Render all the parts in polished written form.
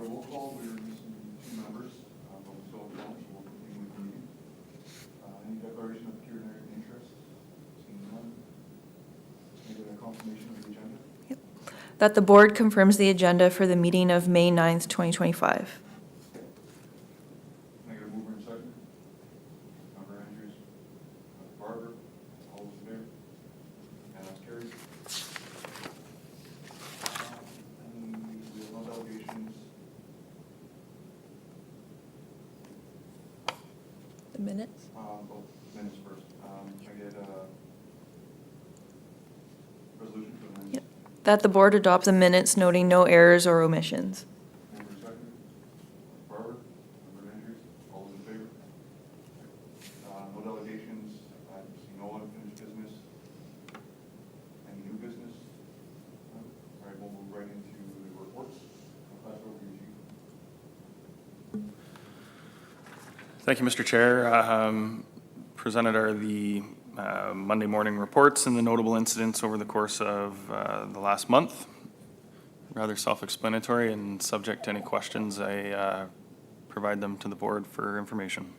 roll call, we're missing 2 members, but we still have one, so we'll continue with the meeting. Any declaration of pecuniary interest? Seeing none. Can I get a confirmation of the agenda? Yep. That the board confirms the agenda for the meeting of May 9th, 2025. Can I get a mover and second? Member Andrews, Member Barber, all those in favor? And that's carried. And we have no delegations. The minutes? Well, minutes first. Can I get a resolution for the minutes? Yep. That the board adopt the minutes noting no errors or omissions. Mover and second. Barber, Member Andrews, all those in favor? No delegations. I see no unfinished business. Any new business? No? All right, we'll move right into the reports. I'll pass it over to you, Chief. Thank you, Mr. Chair. Presented are the Monday morning reports and the notable incidents over the course of the last month. Rather self-explanatory, and subject to any questions, I provide them to the board for information.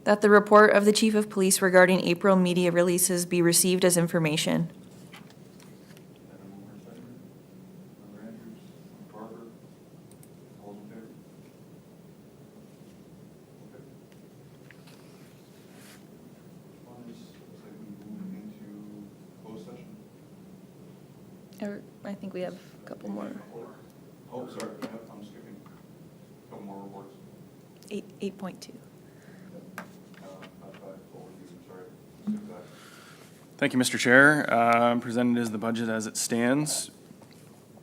That the report of the Chief of Police regarding April media releases be received as information. And a mover and second. Member Andrews, Member Barber, all those in favor? Okay. Correspondence, looks like we move into closed session. I think we have a couple more. Oh, sorry, yep, I'm skipping. A couple more reports. 8.2. Thank you, Mr. Chair. Presented is the budget as it stands.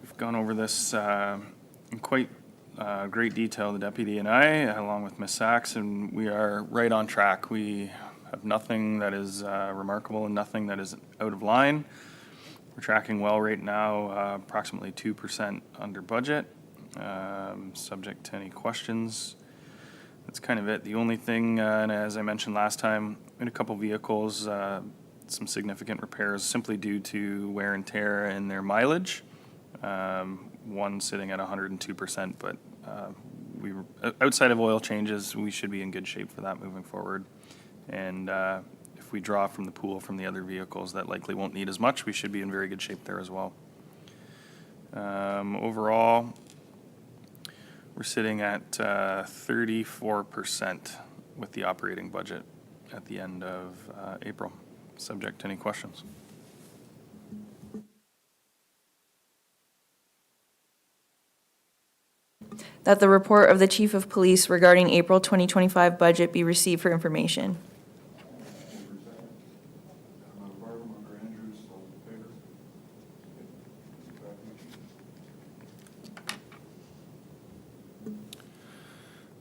We've gone over this in quite great detail, the deputy and I, along with Ms. Sachs, and we are right on track. We have nothing that is remarkable and nothing that is out of line. We're tracking well right now, approximately 2% under budget. Subject to any questions. That's kind of it. The only thing, and as I mentioned last time, we had a couple vehicles, some significant repairs simply due to wear and tear in their mileage. One sitting at 102%, but we were, outside of oil changes, we should be in good shape for that moving forward. And if we draw from the pool from the other vehicles that likely won't need as much, we should be in very good shape there as well. Overall, we're sitting at 34% with the operating budget at the end of April. Subject to any questions. That the report of the Chief of Police regarding April 2025 budget be received for information. Member Barber, Member Andrews, all those in favor? Back to you, Chief.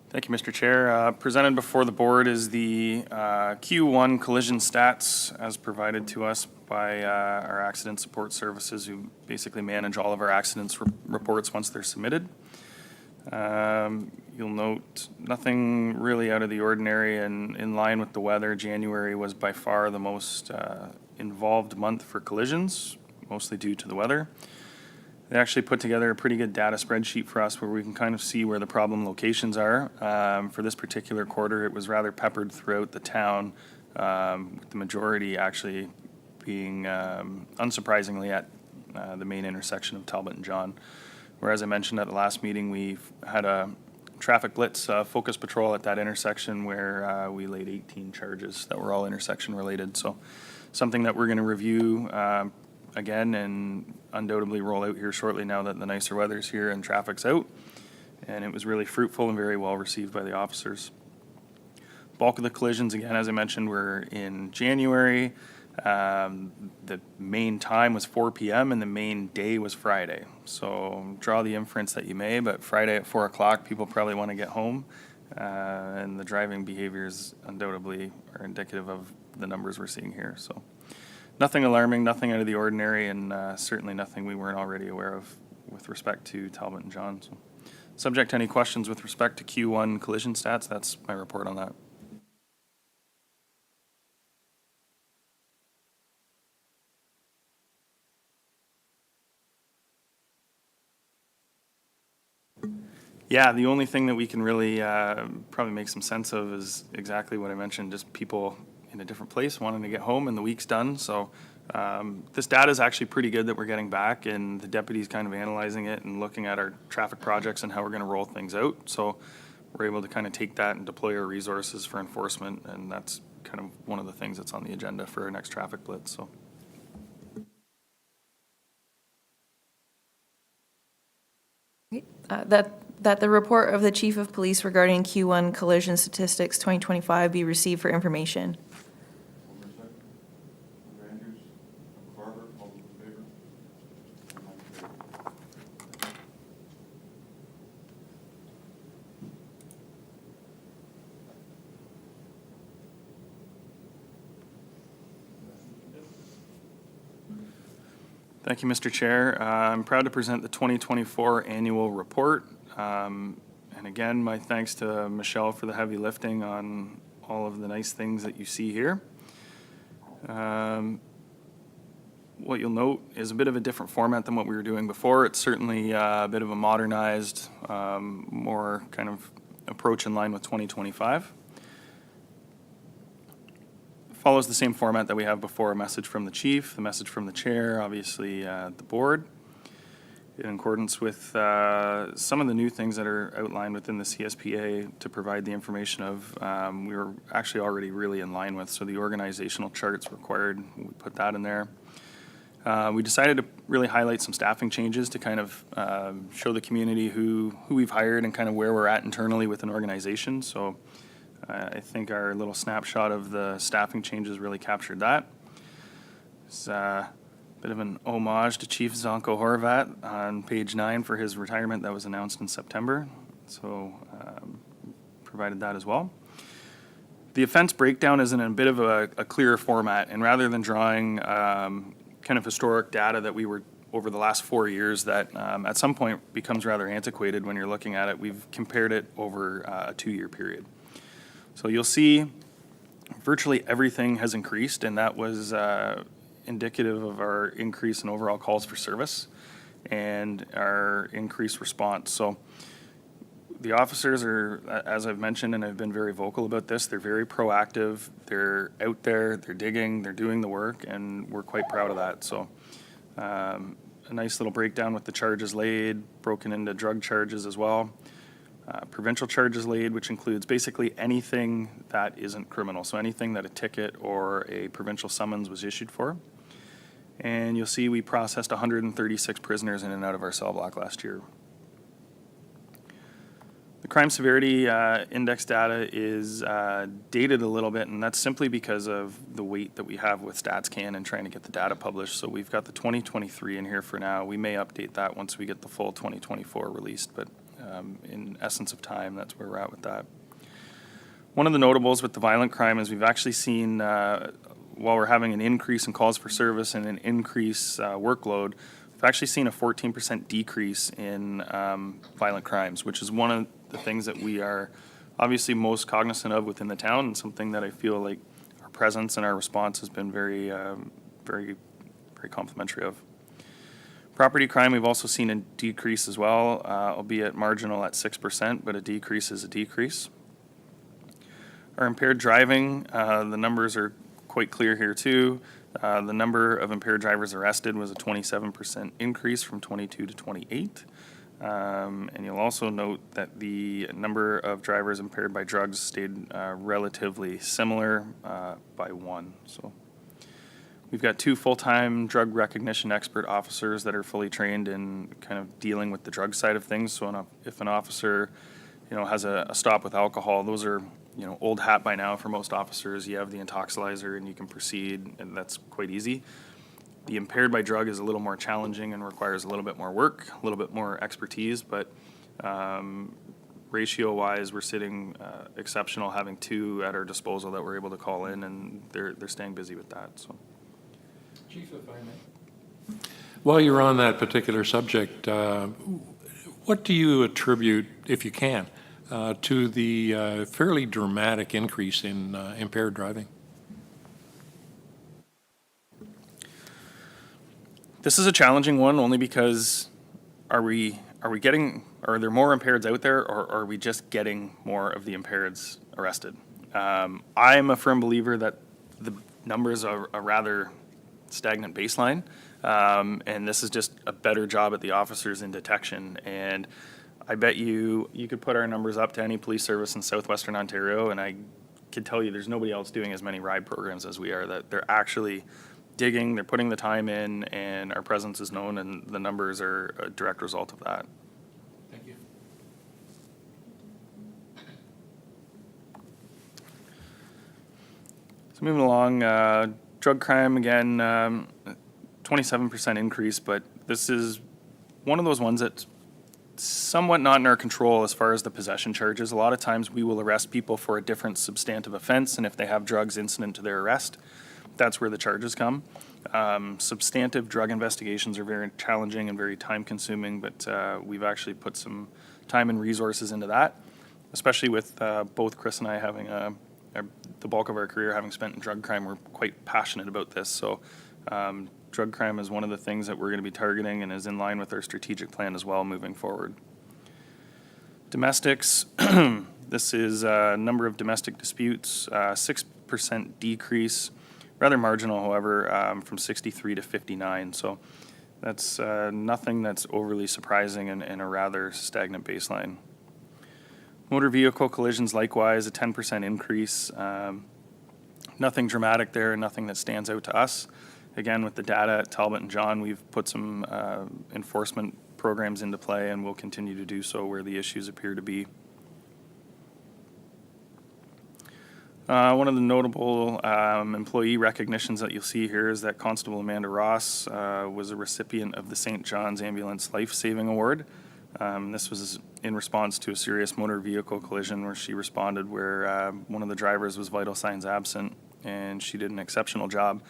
Thank you, Mr. Chair. Presented before the board is the Q1 collision stats as provided to us by our accident support services, who basically manage all of our accidents reports once they're submitted. You'll note nothing really out of the ordinary, and in line with the weather. January was by far the most involved month for collisions, mostly due to the weather. They actually put together a pretty good data spreadsheet for us where we can kind of see where the problem locations are. For this particular quarter, it was rather peppered throughout the town, with the majority actually being, unsurprisingly, at the main intersection of Talbot and John. Where, as I mentioned at the last meeting, we've had a traffic blitz focus patrol at that intersection where we laid 18 charges that were all intersection related. So something that we're going to review again and undoubtedly roll out here shortly now that the nicer weather's here and traffic's out. And it was really fruitful and very well received by the officers. Bulk of the collisions, again, as I mentioned, were in January. The main time was 4 p.m. and the main day was Friday. So draw the inference that you may, but Friday at 4 o'clock, people probably want to get home. And the driving behaviors undoubtedly are indicative of the numbers we're seeing here. So nothing alarming, nothing out of the ordinary, and certainly nothing we weren't already aware of with respect to Talbot and John. So, subject to any questions with respect to Q1 collision stats, that's my report on that. Yeah, the only thing that we can really probably make some sense of is exactly what I mentioned, just people in a different place wanting to get home and the week's done. So this data is actually pretty good that we're getting back, and the deputy's kind of analyzing it and looking at our traffic projects and how we're going to roll things out. So we're able to kind of take that and deploy our resources for enforcement, and that's kind of one of the things that's on the agenda for our next traffic blitz. So. That the report of the Chief of Police regarding Q1 collision statistics 2025 be received for information. Aylmer second. Member Andrews, Member Farber, all those in favor? And I'm in favor. Thank you, Mr. Chair. I'm proud to present the 2024 annual report. And again, my thanks to Michelle for the heavy lifting on all of the nice things that you see here. What you'll note is a bit of a different format than what we were doing before. It's certainly a bit of a modernized, more kind of approach in line with 2025. Follows the same format that we have before: a message from the chief, the message from the chair, obviously the board, in accordance with some of the new things that are outlined within the CSPA to provide the information of, we were actually already really in line with. So the organizational charts required, we put that in there. We decided to really highlight some staffing changes to kind of show the community who we've hired and kind of where we're at internally with an organization. So I think our little snapshot of the staffing changes really captured that. It's a bit of an homage to Chief Zonko Horvat on page 9 for his retirement that was announced in September. So provided that as well. The offense breakdown is in a bit of a clearer format, and rather than drawing kind of historic data that we were over the last 4 years that at some point becomes rather antiquated when you're looking at it, we've compared it over a 2-year period. So you'll see virtually everything has increased, and that was indicative of our increase in overall calls for service and our increased response. So the officers are, as I've mentioned, and I've been very vocal about this, they're very proactive, they're out there, they're digging, they're doing the work, and we're quite proud of that. So a nice little breakdown with the charges laid, broken into drug charges as well. Provincial charges laid, which includes basically anything that isn't criminal, so anything that a ticket or a provincial summons was issued for. And you'll see we processed 136 prisoners in and out of our cell block last year. The crime severity index data is dated a little bit, and that's simply because of the wait that we have with StatsCan and trying to get the data published. So we've got the 2023 in here for now. We may update that once we get the full 2024 released, but in essence of time, that's where we're at with that. One of the notables with the violent crime is we've actually seen, while we're having an increase in calls for service and an increase workload, we've actually seen a 14% decrease in violent crimes, which is one of the things that we are obviously most cognizant of within the town, and something that I feel like our presence and our response has been very, very complimentary of. Property crime, we've also seen a decrease as well, albeit marginal at 6%, but a decrease is a decrease. Our impaired driving, the numbers are quite clear here too. The number of impaired drivers arrested was a 27% increase from 22 to 28. And you'll also note that the number of drivers impaired by drugs stayed relatively similar by 1. So we've got 2 full-time drug recognition expert officers that are fully trained in kind of dealing with the drug side of things. So if an officer, has a stop with alcohol, those are, old hat by now for most officers. You have the intoxilizer and you can proceed, and that's quite easy. The impaired by drug is a little more challenging and requires a little bit more work, a little bit more expertise, but ratio-wise, we're sitting exceptional, having 2 at our disposal that we're able to call in, and they're staying busy with that. So. Chief, if I may. While you're on that particular subject, what do you attribute, if you can, to the fairly dramatic increase in impaired driving? This is a challenging one only because are we getting are there more impaireds out there, or are we just getting more of the impaireds arrested? I'm a firm believer that the numbers are a rather stagnant baseline, and this is just a better job at the officers in detection. And I bet you could put our numbers up to any police service in southwestern Ontario, and I can tell you there's nobody else doing as many ride programs as we are, that they're actually digging, they're putting the time in, and our presence is known, and the numbers are a direct result of that. Thank you. So moving along, drug crime, again, 27% increase, but this is one of those ones that's somewhat not in our control as far as the possession charges. A lot of times we will arrest people for a different substantive offense, and if they have drugs incident to their arrest, that's where the charges come. Substantive drug investigations are very challenging and very time consuming, but we've actually put some time and resources into that, especially with both Chris and I having the bulk of our career having spent in drug crime. We're quite passionate about this. So drug crime is one of the things that we're going to be targeting and is in line with our strategic plan as well moving forward. Domestics, this is a number of domestic disputes, 6% decrease, rather marginal, however, from 63 to 59. So that's nothing that's overly surprising and a rather stagnant baseline. Motor vehicle collisions, likewise, a 10% increase. Nothing dramatic there, nothing that stands out to us. Again, with the data at Talbot and John, we've put some enforcement programs into play, and we'll continue to do so where the issues appear to be. One of the notable employee recognitions that you'll see here is that Constable Amanda Ross was a recipient of the St. John's Ambulance Life Saving Award. This was in response to a serious motor vehicle collision where she responded where one of the drivers was vital signs absent, and she did an exceptional job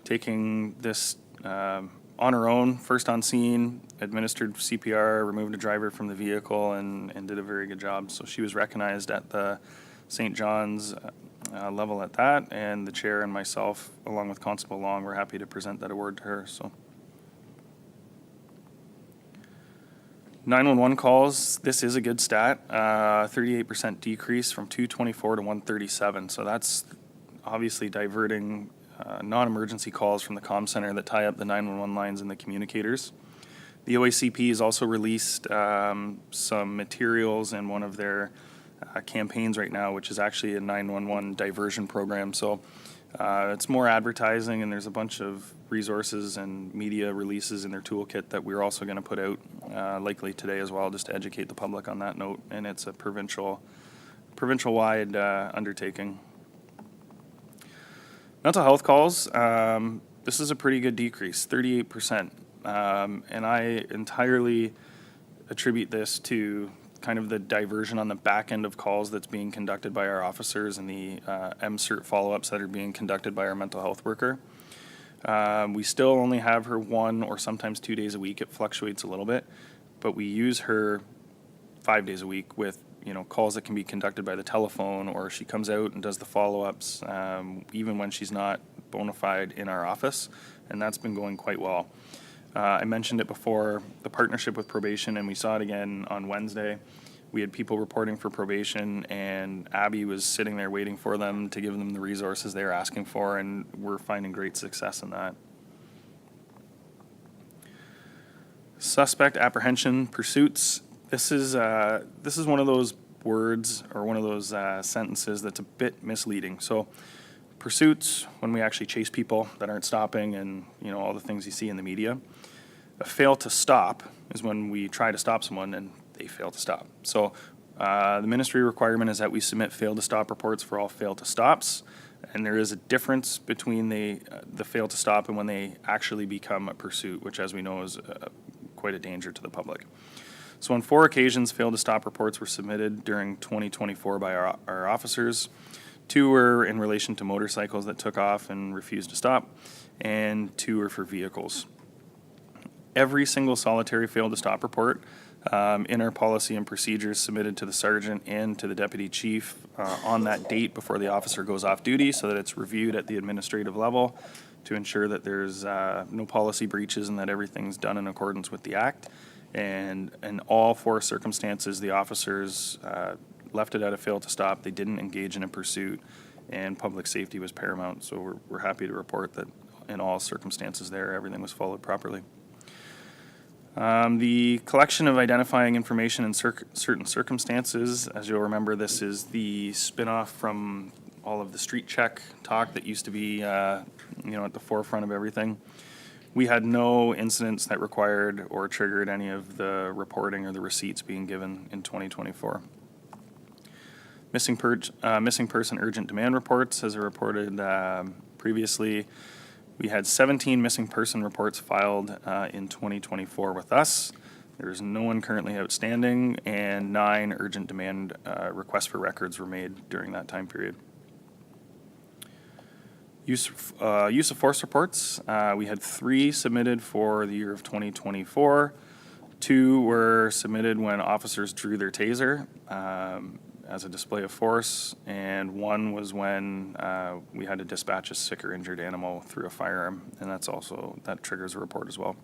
taking this on her own, first on scene, administered CPR, removed a driver from the vehicle, and did a very good job. So she was recognized at the St. John's level at that, and the chair and myself, along with Constable Long, were happy to present that award to her. So 911 calls, this is a good stat, 38% decrease from 224 to 137. So that's obviously diverting non-emergency calls from the comm center that tie up the 911 lines and the communicators. The OACP has also released some materials in one of their campaigns right now, which is actually a 911 diversion program. So it's more advertising, and there's a bunch of resources and media releases in their toolkit that we're also going to put out likely today as well, just to educate the public on that note. And it's a provincial-wide undertaking. Mental health calls, this is a pretty good decrease, 38%. And I entirely attribute this to kind of the diversion on the back end of calls that's being conducted by our officers and the MCERT follow-ups that are being conducted by our mental health worker. We still only have her 1 or sometimes 2 days a week. It fluctuates a little bit, but we use her 5 days a week with calls that can be conducted by the telephone, or she comes out and does the follow-ups even when she's not bona fide in our office, and that's been going quite well. I mentioned it before, the partnership with probation, and we saw it again on Wednesday. We had people reporting for probation, and Abby was sitting there waiting for them to give them the resources they were asking for, and we're finding great success in that. Suspect apprehension pursuits. This is one of those words or one of those sentences that's a bit misleading. So pursuits, when we actually chase people that aren't stopping, and all the things you see in the media. A fail to stop is when we try to stop someone and they fail to stop. So the ministry requirement is that we submit fail to stop reports for all fail to stops, and there is a difference between the fail to stop and when they actually become a pursuit, which, as we know, is quite a danger to the public. So on 4 occasions, fail to stop reports were submitted during 2024 by our officers. 2 were in relation to motorcycles that took off and refused to stop, and 2 were for vehicles. Every single solitary fail to stop report in our policy and procedures submitted to the sergeant and to the deputy chief on that date before the officer goes off duty, so that it's reviewed at the administrative level to ensure that there's no policy breaches and that everything's done in accordance with the Act. And in all 4 circumstances, the officers left it at a fail to stop. They didn't engage in a pursuit, and public safety was paramount. So we're happy to report that in all circumstances there, everything was followed properly. The collection of identifying information in certain circumstances, as you'll remember, this is the spin-off from all of the street check talk that used to be, at the forefront of everything. We had no incidents that required or triggered any of the reporting or the receipts being given in 2024. Missing person urgent demand reports, as I reported previously. We had 17 missing person reports filed in 2024 with us. There's no one currently outstanding, and 9 urgent demand requests for records were made during that time period. Use of force reports, we had 3 submitted for the year of 2024. 2 were submitted when officers drew their taser as a display of force, and 1 was when we had to dispatch a sick or injured animal through a firearm, and that triggers a report as well.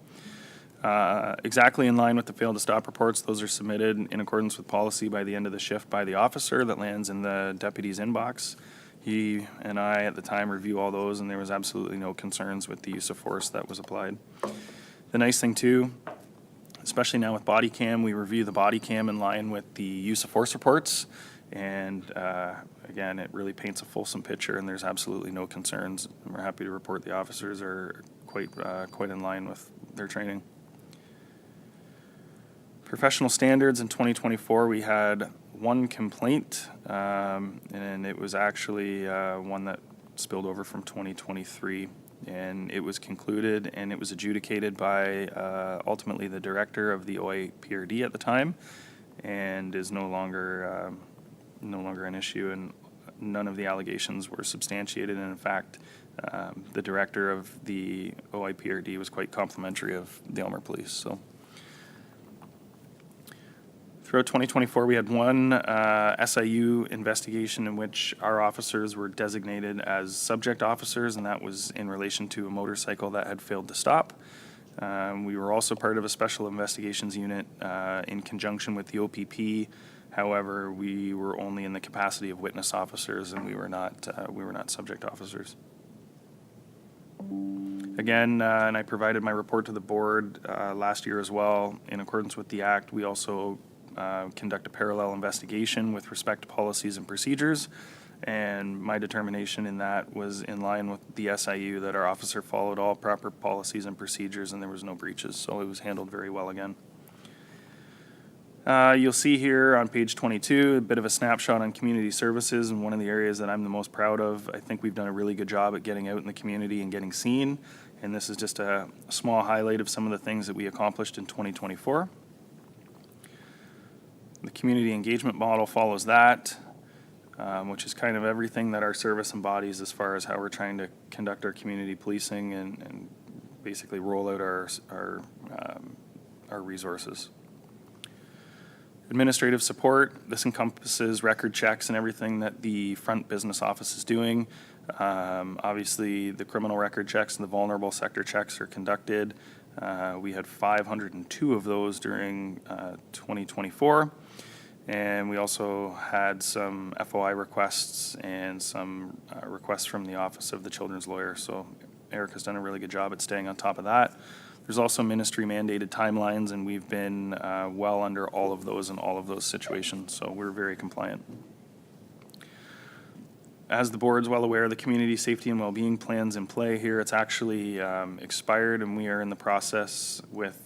Exactly in line with the fail to stop reports, those are submitted in accordance with policy by the end of the shift by the officer that lands in the deputy's inbox. He and I at the time review all those, and there was absolutely no concerns with the use of force that was applied. The nice thing too, especially now with body cam, we review the body cam in line with the use of force reports, and again, it really paints a fulsome picture, and there's absolutely no concerns. And we're happy to report the officers are quite in line with their training. Professional standards in 2024, we had 1 complaint, and it was actually one that spilled over from 2023, and it was concluded and it was adjudicated by ultimately the director of the OIPRD at the time, and is no longer an issue, and none of the allegations were substantiated, and in fact, the director of the OIPRD was quite complimentary of the Aylmer Police. So throughout 2024, we had 1 SIU investigation in which our officers were designated as subject officers, and that was in relation to a motorcycle that had failed to stop. We were also part of a special investigations unit in conjunction with the OPP. However, we were only in the capacity of witness officers, and we were not subject officers. Again, and I provided my report to the board last year as well. In accordance with the Act, we also conduct a parallel investigation with respect to policies and procedures, and my determination in that was in line with the SIU that our officer followed all proper policies and procedures, and there was no breaches, so it was handled very well again. You'll see here on page 22 a bit of a snapshot on community services, and one of the areas that I'm the most proud of. I think we've done a really good job at getting out in the community and getting seen, and this is just a small highlight of some of the things that we accomplished in 2024. The community engagement model follows that, which is kind of everything that our service embodies as far as how we're trying to conduct our community policing and basically roll out our resources. Administrative support, this encompasses record checks and everything that the front business office is doing. Obviously, the criminal record checks and the vulnerable sector checks are conducted. We had 502 of those during 2024. And we also had some FOI requests and some requests from the Office of the Children's Lawyer. So Eric has done a really good job at staying on top of that. There's also ministry mandated timelines, and we've been well under all of those in all of those situations. So we're very compliant. As the board's well aware, the community safety and well-being plan's in play here. It's actually expired, and we are in the process with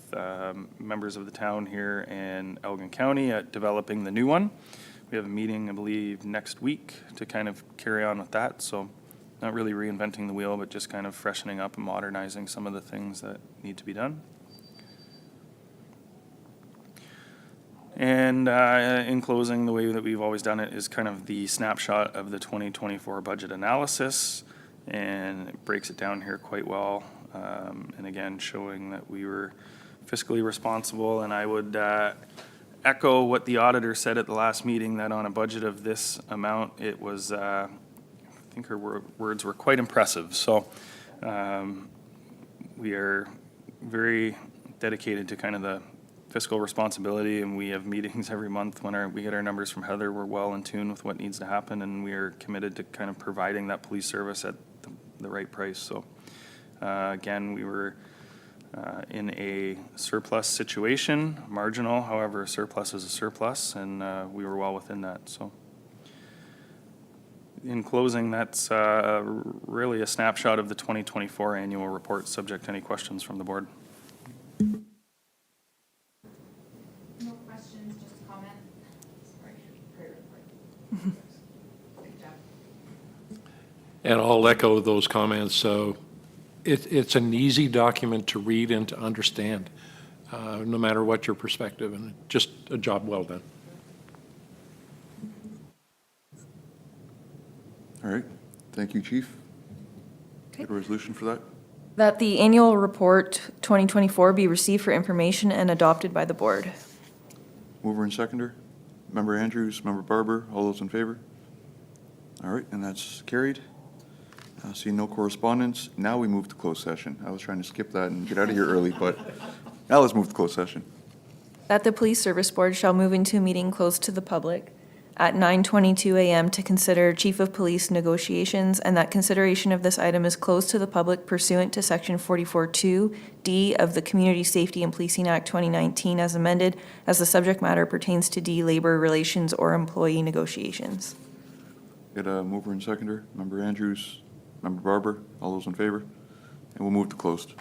members of the town here in Elgin County at developing the new one. We have a meeting, I believe, next week to kind of carry on with that. So not really reinventing the wheel, but just kind of freshening up and modernizing some of the things that need to be done. And in closing, the way that we've always done it is kind of the snapshot of the 2024 budget analysis, and it breaks it down here quite well. And again, showing that we were fiscally responsible. And I would echo what the auditor said at the last meeting, that on a budget of this amount, it was, I think her words were quite impressive. So we are very dedicated to kind of the fiscal responsibility, and we have meetings every month when we get our numbers from Heather. We're well in tune with what needs to happen, and we are committed to kind of providing that police service at the right price. So again, we were in a surplus situation, marginal, however, a surplus is a surplus, and we were well within that. So in closing, that's really a snapshot of the 2024 annual report, subject to any questions from the board. No questions, just a comment. Sorry, great report. Good job. And I'll echo those comments. So it's an easy document to read and to understand, no matter what your perspective, and just a job well done. All right, thank you, Chief. Okay. Get a resolution for that? That the annual report 2024 be received for information and adopted by the board. Mover and seconder, Member Andrews, Member Barber, all those in favor? All right, and that's carried. Seeing no correspondence, now we move to closed session. I was trying to skip that and get out of here early, but now let's move to closed session. That the Police Service Board shall move into a meeting closed to the public at 9:22 a.m. to consider Chief of Police negotiations, and that consideration of this item is closed to the public pursuant to Section 44(2)(d) of the Community Safety and Policing Act 2019 as amended, as the subject matter pertains to D, labor relations or employee negotiations. Get a mover and seconder, Member Andrews, Member Barber, all those in favor? And we'll move to closed.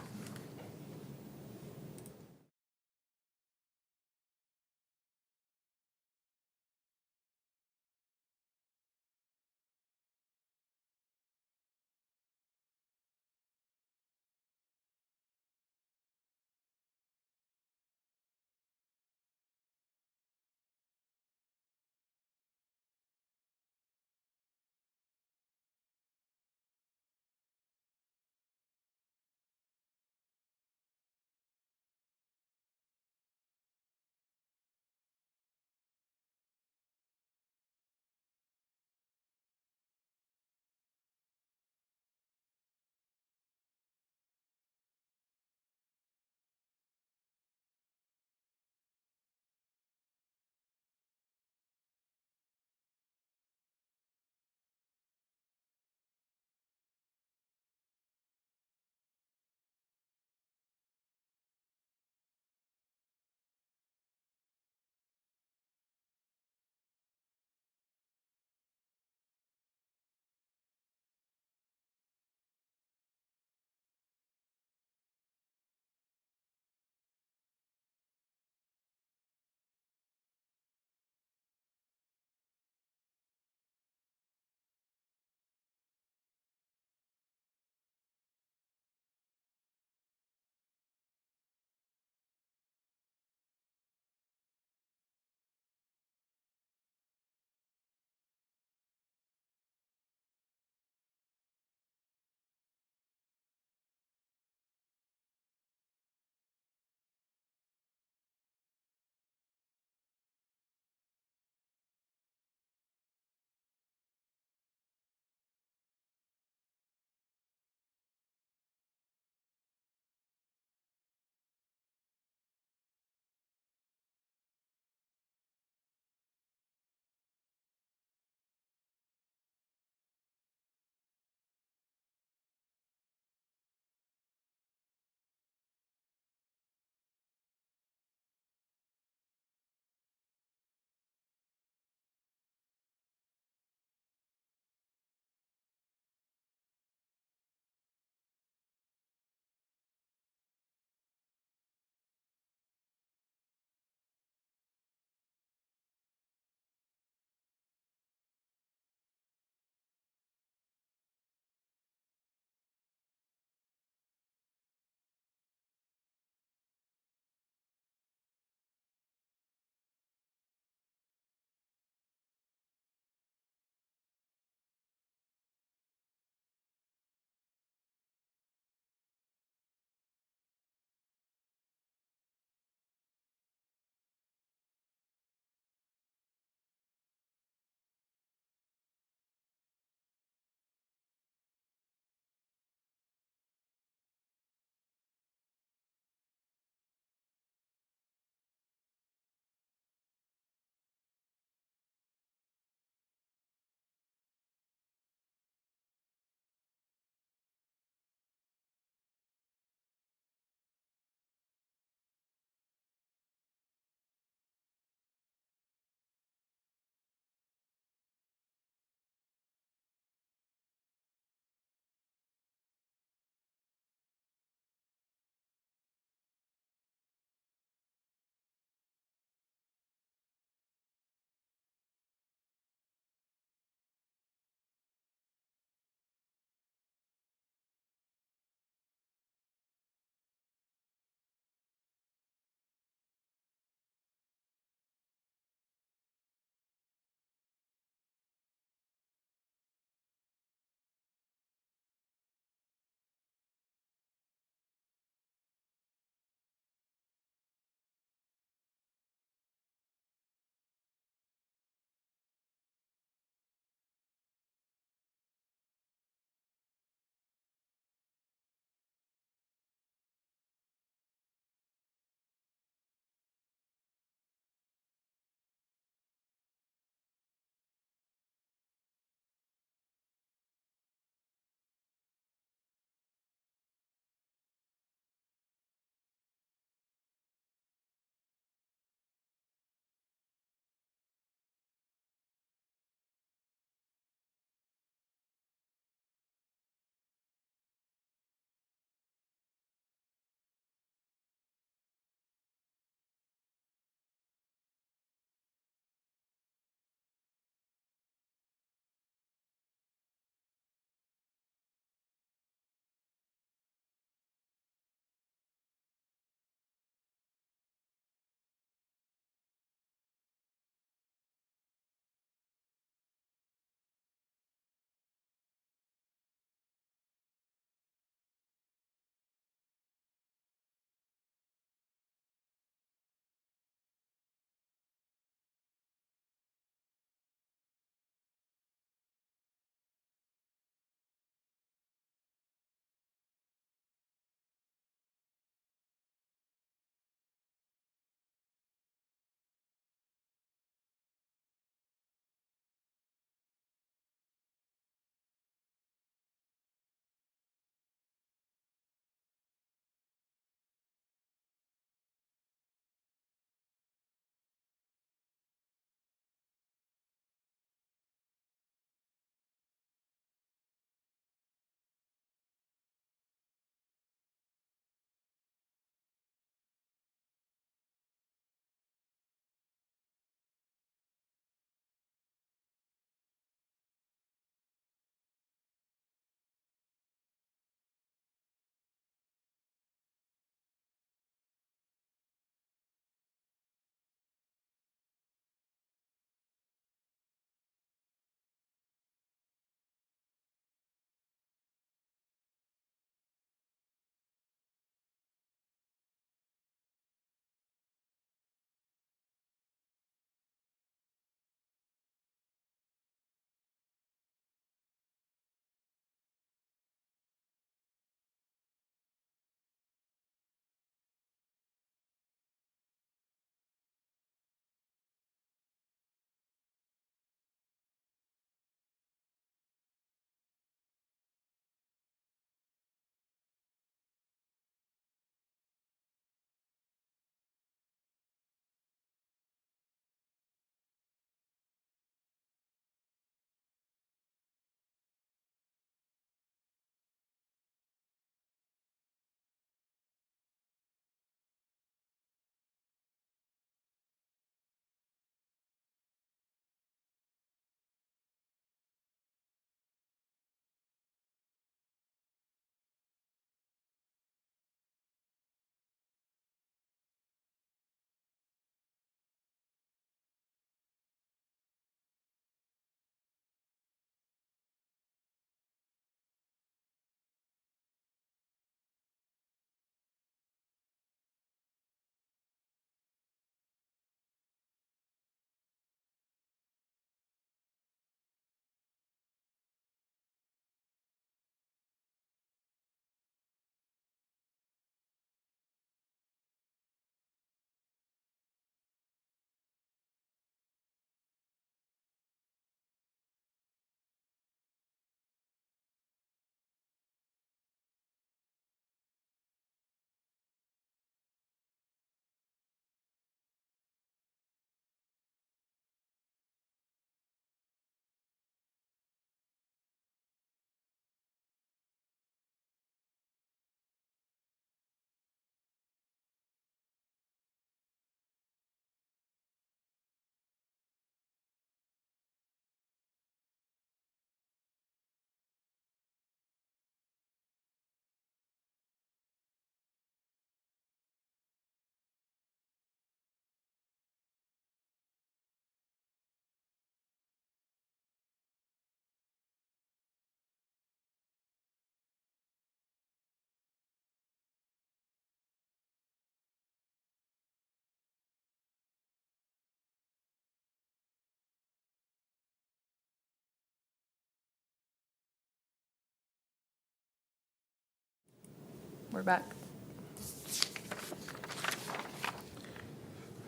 We're back.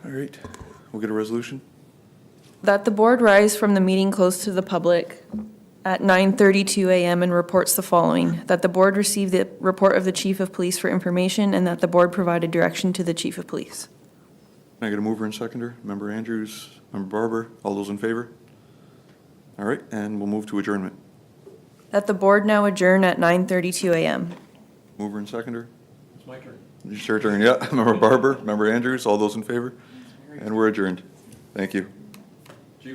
All right, we'll get a resolution. That the board rise from the meeting closed to the public at 9:32 a.m. and reports the following: that the board received the report of the chief of police for information, and that the board provided direction to the chief of police. Can I get a mover and seconder? Member Andrews, Member Barber, all those in favor? All right, and we'll move to adjournment. That the board now adjourn at 9:32 a.m. Mover and seconder? It's my turn. It's your turn, yeah. Member Barber, Member Andrews, all those in favor? And we're adjourned. Thank you. Gee,